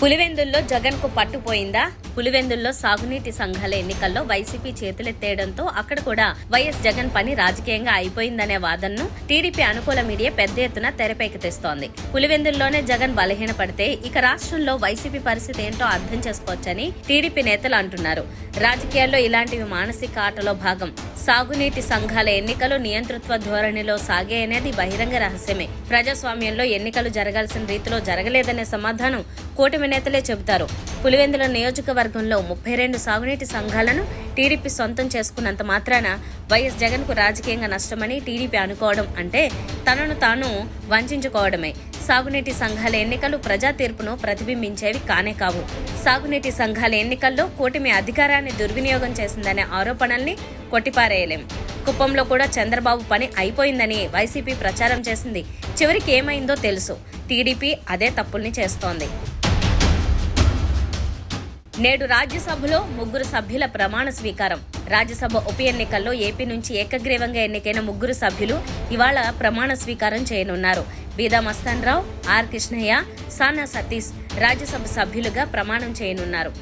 పులివెందుల్లో జగన్ కు పట్టుపోయిందా? పులివెందుల్లో సాగునీటి సంఘాల ఎన్నికల్లో వైసీపీ చేతులెత్తేయడంతో అక్కడ కూడా వైఎస్ జగన్ పని రాజకీయంగా అయిపోయిందనే వాదనను టీడీపీ అనుకూల మీడియా పెద్ద ఎత్తున తెరపైకి తెస్తోంది. పులివెందుల్లోనే జగన్ బలహీనపడితే ఇక రాష్ట్రంలో వైసీపీ పరిస్థితి ఏంటో అర్థం చేసుకోవచ్చని టీడీపీ నేతలు అంటున్నారు. రాజకీయాల్లో ఇలాంటివి మానసిక ఆటలో భాగం. సాగునీటి సంఘాల ఎన్నికలు నియంతృత్వ ధోరణిలో సాగాయనేది బహిరంగ రహస్యమే. ప్రజాస్వామ్యంలో ఎన్నికలు జరగాల్సిన రీతిలో జరగలేదనే సమాధానం కూటమి నేతలే చెబుతారు. పులివెందుల నియోజకవర్గంలో 32 సాగునీటి సంఘాలను టీడీపీ సొంతం చేసుకున్నంత మాత్రాన వైఎస్ జగన్ కు రాజకీయంగా నష్టమని టీడీపీ అనుకోవడం అంటే తనను తాను వంచుకోవడమే. సాగునీటి సంఘాల ఎన్నికలు ప్రజా తీర్పును ప్రతిబింబించేవి కానే కావు. సాగునీటి సంఘాల ఎన్నికల్లో కూటమి అధికారాన్ని దుర్వినియోగం చేసిందనే ఆరోపణల్ని కొట్టిపారేయలేం. కుప్పంలో కూడా చంద్రబాబు పని అయిపోయిందని వైసీపీ ప్రచారం చేసింది. చివరికి ఏమైందో తెలుసు. టీడీపీ అదే తప్పుల్ని చేస్తోంది. నేడు రాజ్యసభలో 3 సభ్యుల ప్రమాణ స్వీకారం. రాజ్యసభ ఉప ఎన్నికల్లో ఏపీ నుంచి ఏకగ్రీవంగా ఎన్నికైన 3 సభ్యులు ఇవాళ ప్రమాణ స్వీకారం చేయనున్నారు. బీదా మస్తాన్ రావు, ఆర్ కృష్ణయ్య, సానా సతీష్ రాజ్యసభ సభ్యులుగా ప్రమాణం చేయనున్నారు.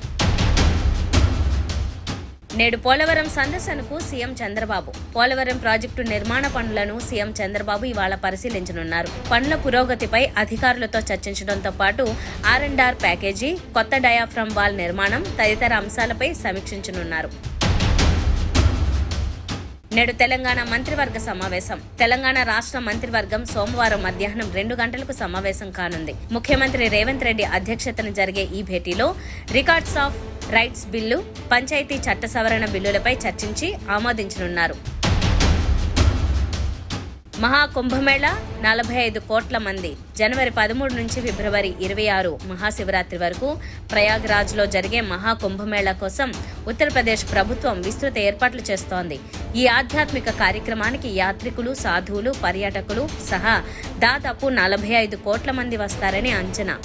నేడు పోలవరం సందర్శనకు సీఎం చంద్రబాబు. పోలవరం ప్రాజెక్టు నిర్మాణ పనులను సీఎం చంద్రబాబు ఇవాళ పరిశీలించనున్నారు. పనుల పురోగతిపై అధికారులతో చర్చించడంతో పాటు R&R ప్యాకేజీ, కొత్త డయాఫ్రమ్ వాల్ నిర్మాణం తదితర అంశాలపై సమీక్షించనున్నారు. నేడు తెలంగాణ మంత్రివర్గ సమావేశం. తెలంగాణ రాష్ట్ర మంత్రివర్గం సోమవారం మధ్యాహ్నం 2 గంటలకు సమావేశం కానుంది. ముఖ్యమంత్రి రేవంత్ రెడ్డి అధ్యక్షతన జరిగే ఈ భేటీలో రికార్డ్స్ ఆఫ్ రైట్స్ బిల్లు, పంచాయతీ చట్ట సవరణ బిల్లులపై చర్చించి ఆమోదించనున్నారు. మహాకుంభమేళా 45 కోట్ల మంది. జనవరి 13 నుంచి ఫిబ్రవరి 26 మహాశివరాత్రి వరకు ప్రయాగ్రాజ్లో జరిగే మహాకుంభమేళా కోసం ఉత్తరప్రదేశ్ ప్రభుత్వం విస్తృత ఏర్పాట్లు చేస్తోంది. ఈ ఆధ్యాత్మిక కార్యక్రమానికి యాత్రికులు, సాధువులు, పర్యాటకులు సహా దాదాపు 45 కోట్ల మంది వస్తారని అంచనా.